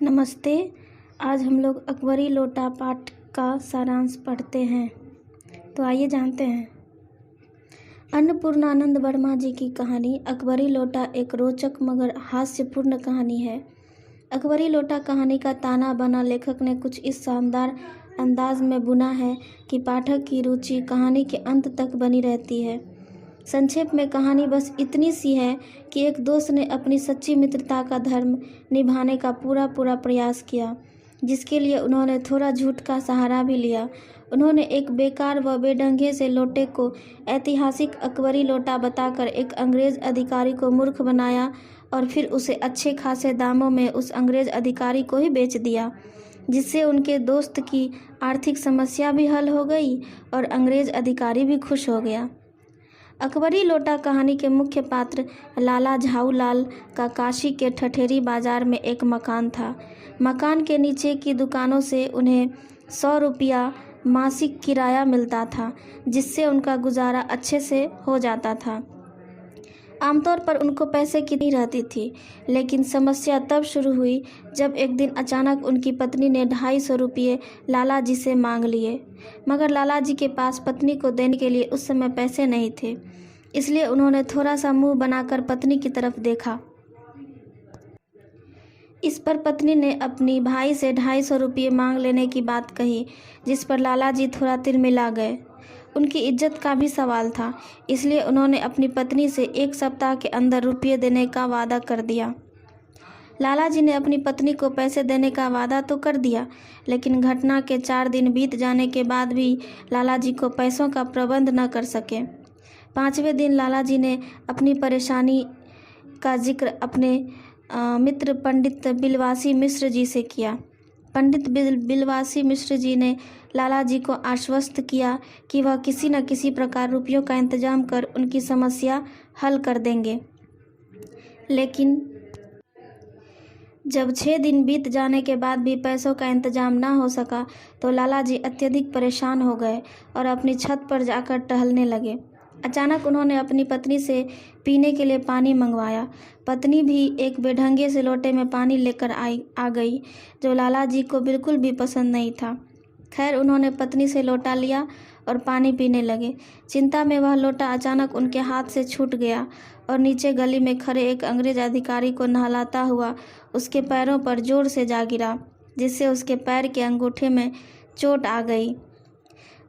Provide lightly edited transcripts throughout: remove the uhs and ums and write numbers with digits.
नमस्ते। आज हम लोग अकबरी लोटा पाठ का सारांश पढ़ते हैं। तो आइए जानते हैं। अन्नपूर्णानंद वर्मा जी की कहानी अकबरी लोटा एक रोचक मगर हास्यपूर्ण कहानी है। अकबरी लोटा कहानी का ताना बाना लेखक ने कुछ इस शानदार अंदाज में बुना है कि पाठक की रुचि कहानी के अंत तक बनी रहती है। संक्षेप में कहानी बस इतनी सी है कि एक दोस्त ने अपनी सच्ची मित्रता का धर्म निभाने का पूरा प्रयास किया, जिसके लिए उन्होंने थोड़ा झूठ का सहारा भी लिया। उन्होंने एक बेकार व बेढंगे से लोटे को ऐतिहासिक अकबरी लोटा बताकर एक अंग्रेज अधिकारी को मूर्ख बनाया और फिर उसे अच्छे खासे दामों में उस अंग्रेज अधिकारी को ही बेच दिया, जिससे उनके दोस्त की आर्थिक समस्या भी हल हो गई और अंग्रेज अधिकारी भी खुश हो गया। अकबरी लोटा कहानी के मुख्य पात्र लाला झाऊलाल का काशी के ठठेरी बाजार में एक मकान था। मकान के नीचे की दुकानों से उन्हें 100 रुपया मासिक किराया मिलता था, जिससे उनका गुजारा अच्छे से हो जाता था। आमतौर पर उनको पैसे की नहीं रहती थी, लेकिन समस्या तब शुरू हुई जब एक दिन अचानक उनकी पत्नी ने 250 रुपये लाला जी से मांग लिए। मगर लाला जी के पास पत्नी को देने के लिए उस समय पैसे नहीं थे, इसलिए उन्होंने थोड़ा सा मुंह बनाकर पत्नी की तरफ देखा। इस पर पत्नी ने अपनी भाई से 250 रुपये मांग लेने की बात कही, जिस पर लाला जी थोड़ा तिलमिला गए। उनकी इज्जत का भी सवाल था, इसलिए उन्होंने अपनी पत्नी से 1 सप्ताह के अंदर रुपये देने का वादा कर दिया। लाला जी ने अपनी पत्नी को पैसे देने का वादा तो कर दिया, लेकिन घटना के 4 दिन बीत जाने के बाद भी लाला जी को पैसों का प्रबंध न कर सके। 5वें दिन लाला जी ने अपनी परेशानी का जिक्र अपने मित्र पंडित बिलवासी मिश्र जी से किया। पंडित बिलवासी मिश्र जी ने लाला जी को आश्वस्त किया कि वह किसी न किसी प्रकार रुपयों का इंतजाम कर उनकी समस्या हल कर देंगे। लेकिन जब 6 दिन बीत जाने के बाद भी पैसों का इंतजाम ना हो सका, तो लाला जी अत्यधिक परेशान हो गए और अपनी छत पर जाकर टहलने लगे। अचानक उन्होंने अपनी पत्नी से पीने के लिए पानी मंगवाया। पत्नी भी एक बेढंगे से लोटे में पानी लेकर आ गई, जो लाला जी को बिल्कुल भी पसंद नहीं था। खैर, उन्होंने पत्नी से लोटा लिया और पानी पीने लगे। चिंता में वह लोटा अचानक उनके हाथ से छूट गया और नीचे गली में खड़े एक अंग्रेज अधिकारी को नहलाता हुआ उसके पैरों पर जोर से जा गिरा, जिससे उसके पैर के अंगूठे में चोट आ गई।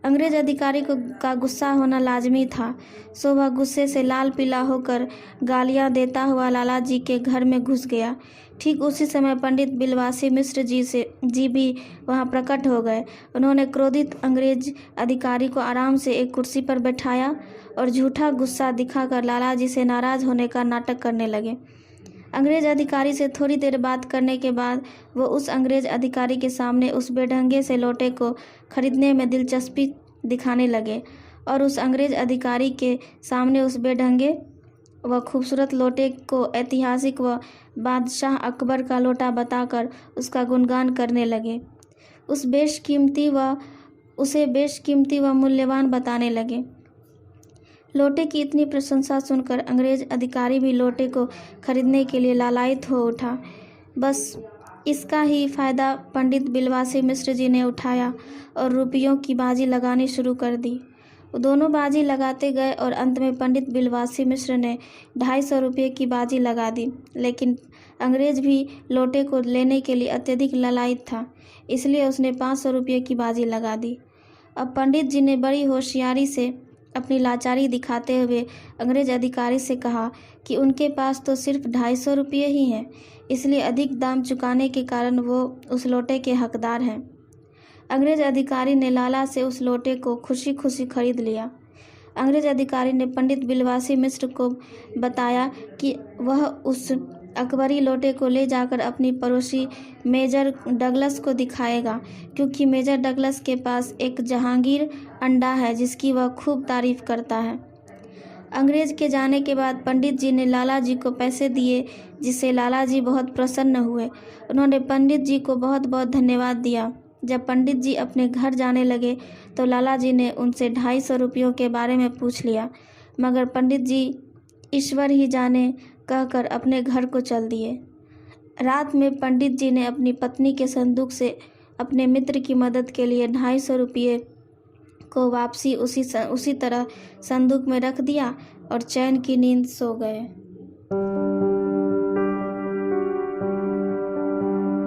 अंग्रेज अधिकारी का गुस्सा होना लाजमी था, सो वह गुस्से से लाल पीला होकर गालियां देता हुआ लाला जी के घर में घुस गया। ठीक उसी समय पंडित बिलवासी मिश्र जी भी वहां प्रकट हो गए। उन्होंने क्रोधित अंग्रेज अधिकारी को आराम से एक कुर्सी पर बैठाया और झूठा गुस्सा दिखाकर लाला जी से नाराज होने का नाटक करने लगे। अंग्रेज अधिकारी से थोड़ी देर बात करने के बाद वो उस अंग्रेज अधिकारी के सामने उस बेढंगे से लोटे को खरीदने में दिलचस्पी दिखाने लगे और उस अंग्रेज अधिकारी के सामने उस बेढंगे व खूबसूरत लोटे को ऐतिहासिक व बादशाह अकबर का लोटा बताकर उसका गुणगान करने लगे। उसे बेशकीमती व मूल्यवान बताने लगे। लोटे की इतनी प्रशंसा सुनकर अंग्रेज अधिकारी भी लोटे को खरीदने के लिए लालायित हो उठा। बस इसका ही फायदा पंडित बिलवासी मिश्र जी ने उठाया और रुपयों की बाजी लगानी शुरू कर दी। दोनों बाजी लगाते गए और अंत में पंडित बिलवासी मिश्र ने 250 रुपये की बाजी लगा दी, लेकिन अंग्रेज भी लोटे को लेने के लिए अत्यधिक लालायित था, इसलिए उसने 500 रुपये की बाजी लगा दी। अब पंडित जी ने बड़ी होशियारी से अपनी लाचारी दिखाते हुए अंग्रेज अधिकारी से कहा कि उनके पास तो सिर्फ 250 रुपये ही हैं, इसलिए अधिक दाम चुकाने के कारण वो उस लोटे के हकदार हैं। अंग्रेज अधिकारी ने लाला से उस लोटे को खुशी खुशी खरीद लिया। अंग्रेज अधिकारी ने पंडित बिलवासी मिश्र को बताया कि वह उस अकबरी लोटे को ले जाकर अपनी पड़ोसी मेजर डगलस को दिखाएगा, क्योंकि मेजर डगलस के पास एक जहांगीर अंडा है जिसकी वह खूब तारीफ करता है। अंग्रेज के जाने के बाद पंडित जी ने लाला जी को पैसे दिए, जिससे लाला जी बहुत प्रसन्न हुए। उन्होंने पंडित जी को बहुत बहुत धन्यवाद दिया। जब पंडित जी अपने घर जाने लगे तो लाला जी ने उनसे 250 रुपयों के बारे में पूछ लिया, मगर पंडित जी ईश्वर ही जाने कहकर अपने घर को चल दिए। रात में पंडित जी ने अपनी पत्नी के संदूक से अपने मित्र की मदद के लिए 250 रुपये को वापसी उसी तरह संदूक में रख दिया और चैन की नींद सो गए।